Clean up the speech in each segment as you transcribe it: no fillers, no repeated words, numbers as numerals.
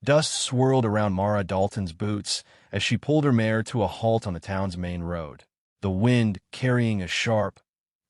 Dust swirled around Mara Dalton's boots as she pulled her mare to a halt on the town's main road, the wind carrying a sharp,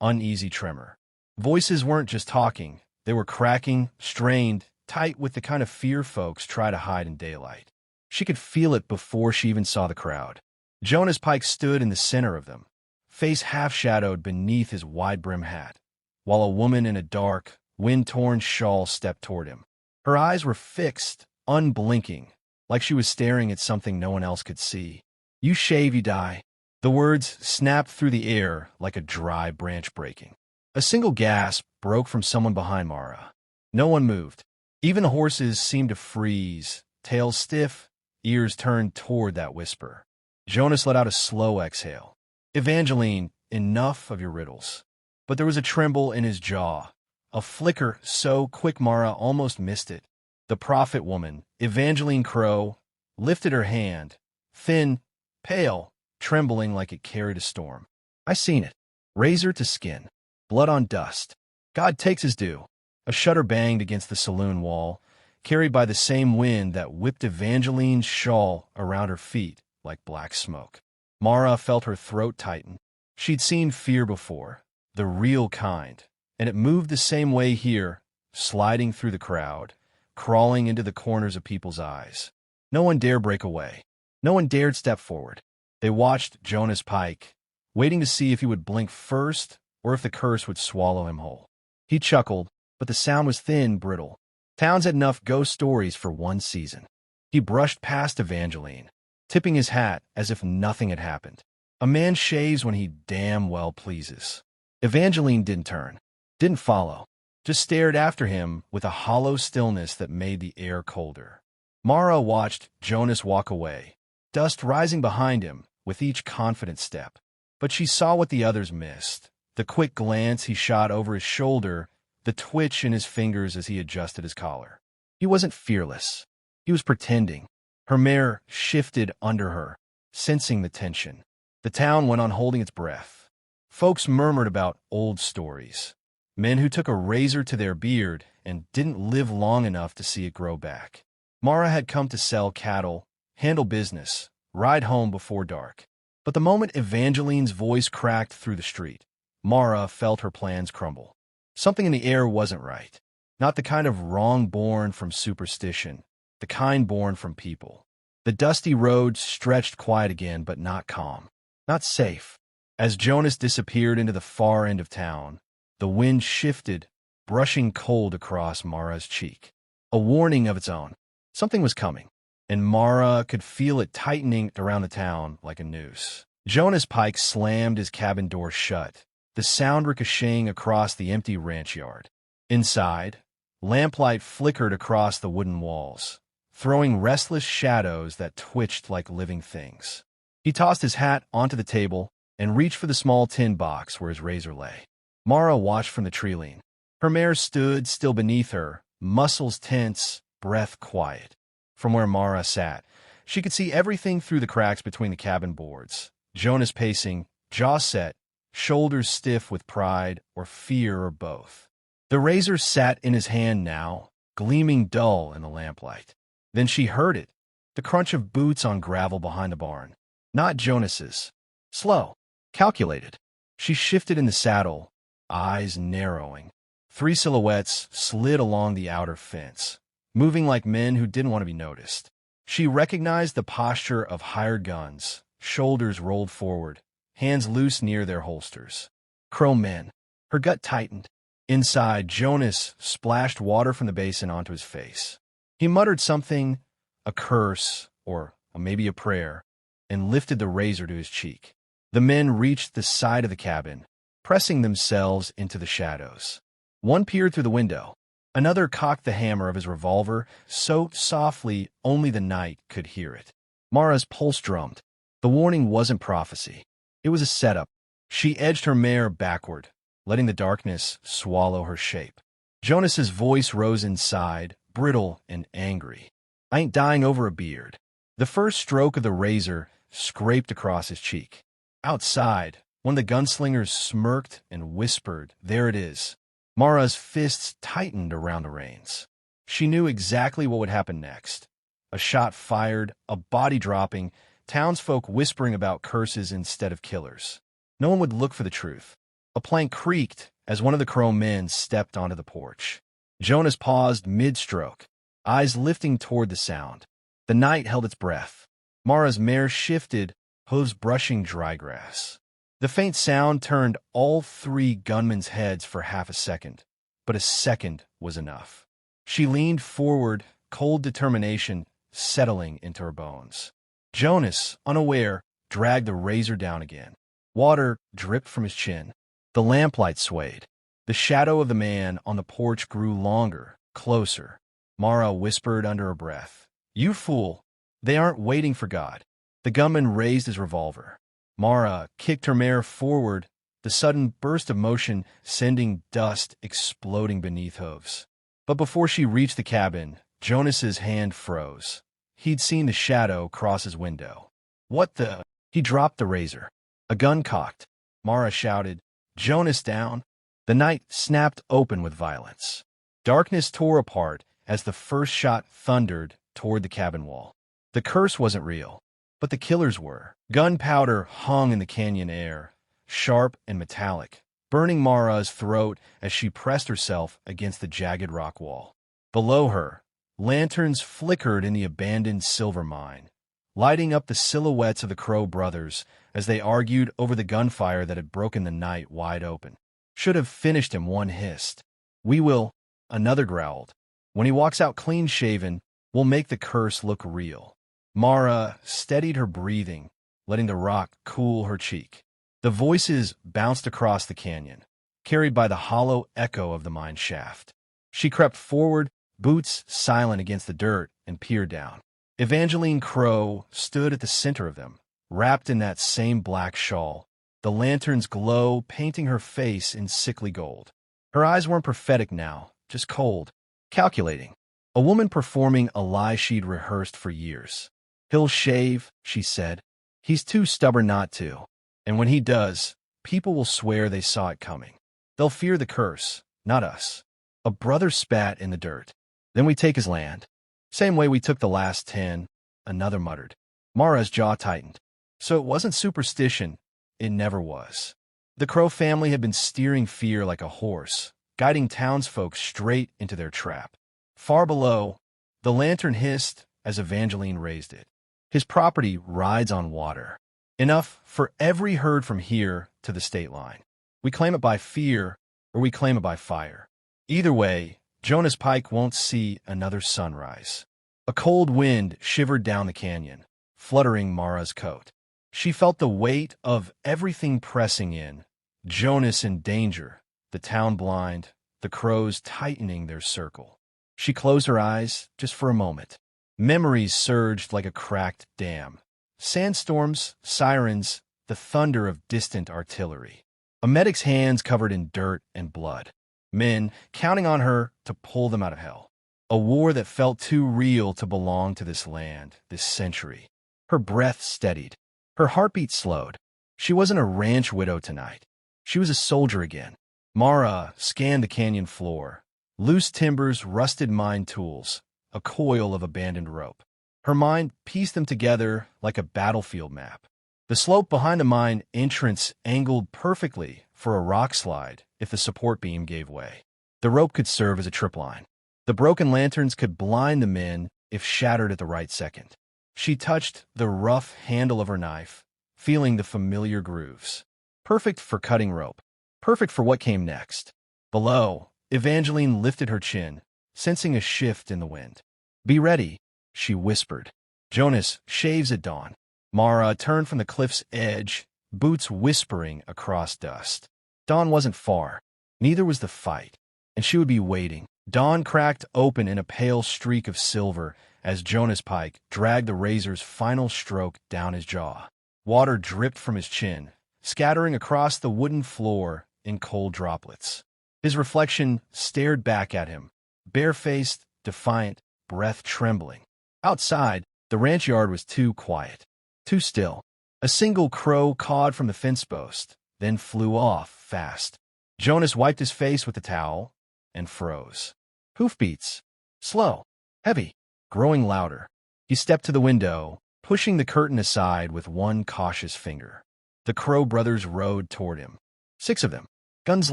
uneasy tremor. Voices weren't just talking, they were cracking, strained, tight with the kind of fear folks try to hide in daylight. She could feel it before she even saw the crowd. Jonas Pike stood in the center of them, face half-shadowed beneath his wide-brimmed hat, while a woman in a dark, wind-torn shawl stepped toward him. Her eyes were fixed, unblinking, like she was staring at something no one else could see. "You shave, you die." The words snapped through the air like a dry branch breaking. A single gasp broke from someone behind Mara. No one moved. Even the horses seemed to freeze, tails stiff, ears turned toward that whisper. Jonas let out a slow exhale. "Evangeline, enough of your riddles." But there was a tremble in his jaw, a flicker so quick Mara almost missed it. The prophet woman, Evangeline Crow, lifted her hand, thin, pale, trembling like it carried a storm. "I seen it. Razor to skin. Blood on dust. God takes his due." A shutter banged against the saloon wall, carried by the same wind that whipped Evangeline's shawl around her feet like black smoke. Mara felt her throat tighten. She'd seen fear before, the real kind, and it moved the same way here, sliding through the crowd, crawling into the corners of people's eyes. No one dared break away. No one dared step forward. They watched Jonas Pike, waiting to see if he would blink first or if the curse would swallow him whole. He chuckled, but the sound was thin, brittle. Towns had enough ghost stories for one season. He brushed past Evangeline, tipping his hat as if nothing had happened. A man shaves when he damn well pleases. Evangeline didn't turn, didn't follow, just stared after him with a hollow stillness that made the air colder. Mara watched Jonas walk away, dust rising behind him with each confident step. But she saw what the others missed, the quick glance he shot over his shoulder, the twitch in his fingers as he adjusted his collar. He wasn't fearless. He was pretending. Her mare shifted under her, sensing the tension. The town went on holding its breath. Folks murmured about old stories. Men who took a razor to their beard and didn't live long enough to see it grow back. Mara had come to sell cattle, handle business, ride home before dark. But the moment Evangeline's voice cracked through the street, Mara felt her plans crumble. Something in the air wasn't right. Not the kind of wrong born from superstition, the kind born from people. The dusty road stretched quiet again, but not calm, not safe. As Jonas disappeared into the far end of town, the wind shifted, brushing cold across Mara's cheek. A warning of its own. Something was coming, and Mara could feel it tightening around the town like a noose. Jonas Pike slammed his cabin door shut, the sound ricocheting across the empty ranch yard. Inside, lamplight flickered across the wooden walls, throwing restless shadows that twitched like living things. He tossed his hat onto the table and reached for the small tin box where his razor lay. Mara watched from the tree-line. Her mare stood still beneath her, muscles tense, breath quiet. From where Mara sat, she could see everything through the cracks between the cabin boards. Jonas pacing, jaw set, shoulders stiff with pride or fear or both. The razor sat in his hand now, gleaming dull in the lamplight. Then she heard it, the crunch of boots on gravel behind the barn. Not Jonas's. Slow, calculated. She shifted in the saddle, eyes narrowing. 3 silhouettes slid along the outer fence, moving like men who didn't want to be noticed. She recognized the posture of hired guns, shoulders rolled forward, hands loose near their holsters. Crow men. Her gut tightened. Inside, Jonas splashed water from the basin onto his face. He muttered something, a curse, or maybe a prayer, and lifted the razor to his cheek. The men reached the side of the cabin, pressing themselves into the shadows. One peered through the window. Another cocked the hammer of his revolver so softly only the night could hear it. Mara's pulse drummed. The warning wasn't prophecy. It was a setup. She edged her mare backward, letting the darkness swallow her shape. Jonas's voice rose inside, brittle and angry. "I ain't dying over a beard." The first stroke of the razor scraped across his cheek. Outside, one of the gunslingers smirked and whispered, "There it is." Mara's fists tightened around the reins. She knew exactly what would happen next. A shot fired, a body dropping, townsfolk whispering about curses instead of killers. No one would look for the truth. A plank creaked as one of the crow men stepped onto the porch. Jonas paused mid-stroke, eyes lifting toward the sound. The night held its breath. Mara's mare shifted, hooves brushing dry grass. The faint sound turned all three gunmen's heads for half a second, but a second was enough. She leaned forward, cold determination settling into her bones. Jonas, unaware, dragged the razor down again. Water dripped from his chin. The lamplight swayed. The shadow of the man on the porch grew longer, closer. Mara whispered under her breath, "You fool! They aren't waiting for God." The gunman raised his revolver. Mara kicked her mare forward, the sudden burst of motion sending dust exploding beneath hooves. But before she reached the cabin, Jonas's hand froze. He'd seen the shadow cross his window. "What the—" He dropped the razor. A gun cocked. Mara shouted, "Jonas down!" The night snapped open with violence. Darkness tore apart as the first shot thundered toward the cabin wall. The curse wasn't real, but the killers were. Gunpowder hung in the canyon air, sharp and metallic, burning Mara's throat as she pressed herself against the jagged rock wall. Below her, lanterns flickered in the abandoned silver mine, lighting up the silhouettes of the Crow brothers as they argued over the gunfire that had broken the night wide open. "Should have finished him," one hissed. "We will," another growled. "When he walks out clean-shaven, we'll make the curse look real." Mara steadied her breathing, letting the rock cool her cheek. The voices bounced across the canyon, carried by the hollow echo of the mine shaft. She crept forward, boots silent against the dirt, and peered down. Evangeline Crow stood at the center of them, wrapped in that same black shawl, the lantern's glow painting her face in sickly gold. Her eyes weren't prophetic now, just cold, calculating. A woman performing a lie she'd rehearsed for years. "He'll shave," she said. "He's too stubborn not to. And when he does, people will swear they saw it coming. They'll fear the curse, not us." A brother spat in the dirt. "Then we take his land. Same way we took the last 10, another muttered. Mara's jaw tightened. So it wasn't superstition. It never was. The Crow family had been steering fear like a horse, guiding townsfolk straight into their trap. Far below, the lantern hissed as Evangeline raised it. "His property rides on water. Enough for every herd from here to the state line. We claim it by fear, or we claim it by fire. Either way, Jonas Pike won't see another sunrise." A cold wind shivered down the canyon, fluttering Mara's coat. She felt the weight of everything pressing in. Jonas in danger, the town blind, the crows tightening their circle. She closed her eyes just for a moment. Memories surged like a cracked dam. Sandstorms, sirens, the thunder of distant artillery. A medic's hands covered in dirt and blood. Men counting on her to pull them out of hell. A war that felt too real to belong to this land, this century. Her breath steadied. Her heartbeat slowed. She wasn't a ranch widow tonight. She was a soldier again. Mara scanned the canyon floor. Loose timbers, rusted mine tools, a coil of abandoned rope. Her mind pieced them together like a battlefield map. The slope behind the mine entrance angled perfectly for a rock slide if the support beam gave way. The rope could serve as a tripline. The broken lanterns could blind the men if shattered at the right second. She touched the rough handle of her knife, feeling the familiar grooves. Perfect for cutting rope. Perfect for what came next. Below, Evangeline lifted her chin, sensing a shift in the wind. "Be ready," she whispered. "Jonas shaves at dawn." Mara turned from the cliff's edge, boots whispering across dust. Dawn wasn't far. Neither was the fight, and she would be waiting. Dawn cracked open in a pale streak of silver as Jonas Pike dragged the razor's final stroke down his jaw. Water dripped from his chin, scattering across the wooden floor in cold droplets. His reflection stared back at him, barefaced, defiant, breath trembling. Outside, the ranch yard was too quiet, too still. A single crow cawed from the fence post, then flew off fast. Jonas wiped his face with the towel and froze. Hoofbeats. Slow. Heavy. Growing louder. He stepped to the window, pushing the curtain aside with one cautious finger. The Crow brothers rode toward him. 6 of them, guns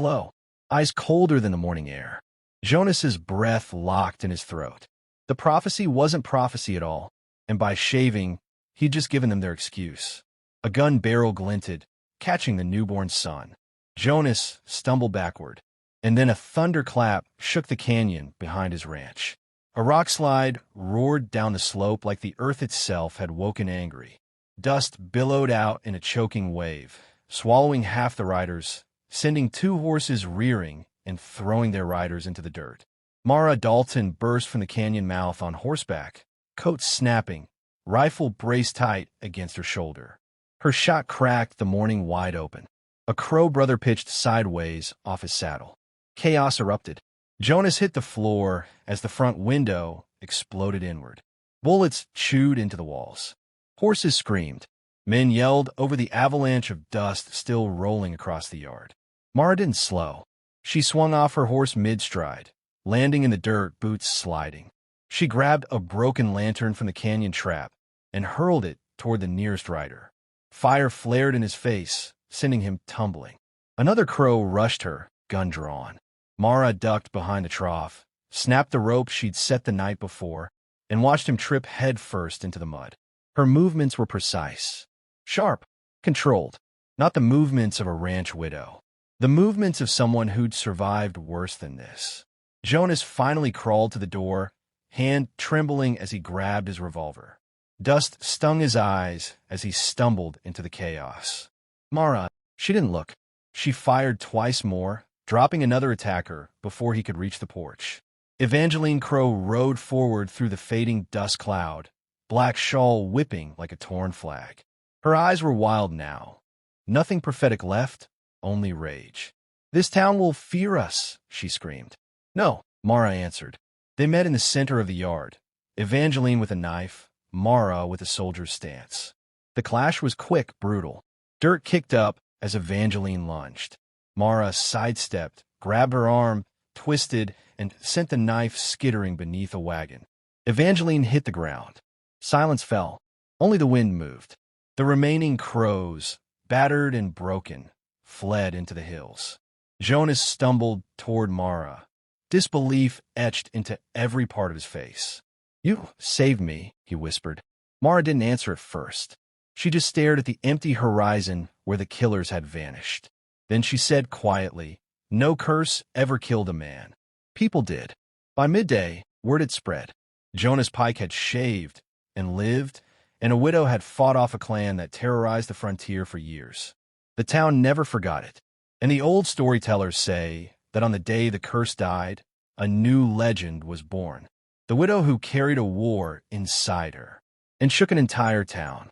low, eyes colder than the morning air. Jonas's breath locked in his throat. The prophecy wasn't prophecy at all, and by shaving, he'd just given them their excuse. A gun barrel glinted, catching the newborn sun. Jonas stumbled backward, and then a thunderclap shook the canyon behind his ranch. A rock slide roared down the slope like the earth itself had woken angry. Dust billowed out in a choking wave, swallowing half the riders, sending 2 horses rearing and throwing their riders into the dirt. Mara Dalton burst from the canyon mouth on horseback, coat snapping, rifle braced tight against her shoulder. Her shot cracked the morning wide open. A Crow brother pitched sideways off his saddle. Chaos erupted. Jonas hit the floor as the front window exploded inward. Bullets chewed into the walls. Horses screamed. Men yelled over the avalanche of dust still rolling across the yard. Mara didn't slow. She swung off her horse mid-stride, landing in the dirt, boots sliding. She grabbed a broken lantern from the canyon trap and hurled it toward the nearest rider. Fire flared in his face, sending him tumbling. Another Crow rushed her, gun drawn. Mara ducked behind the trough, snapped the rope she'd set the night before, and watched him trip headfirst into the mud. Her movements were precise, sharp, controlled, not the movements of a ranch widow. The movements of someone who'd survived worse than this. Jonas finally crawled to the door, hand trembling as he grabbed his revolver. Dust stung his eyes as he stumbled into the chaos. Mara, she didn't look. She fired twice more, dropping another attacker before he could reach the porch. Evangeline Crow rode forward through the fading dust cloud, black shawl whipping like a torn flag. Her eyes were wild now. Nothing prophetic left, only rage. "This town will fear us," she screamed. "No," Mara answered. They met in the center of the yard, Evangeline with a knife, Mara with a soldier's stance. The clash was quick, brutal. Dirt kicked up as Evangeline lunged. Mara sidestepped, grabbed her arm, twisted, and sent the knife skittering beneath a wagon. Evangeline hit the ground. Silence fell. Only the wind moved. The remaining Crows, battered and broken, fled into the hills. Jonas stumbled toward Mara, disbelief etched into every part of his face. "You saved me," he whispered. Mara didn't answer at first. She just stared at the empty horizon where the killers had vanished. Then she said quietly, "No curse ever killed a man. People did." By midday, word had spread. Jonas Pike had shaved and lived, and a widow had fought off a clan that terrorized the frontier for years. The town never forgot it, and the old storytellers say that on the day the curse died, a new legend was born. The widow who carried a war inside her and shook an entire town.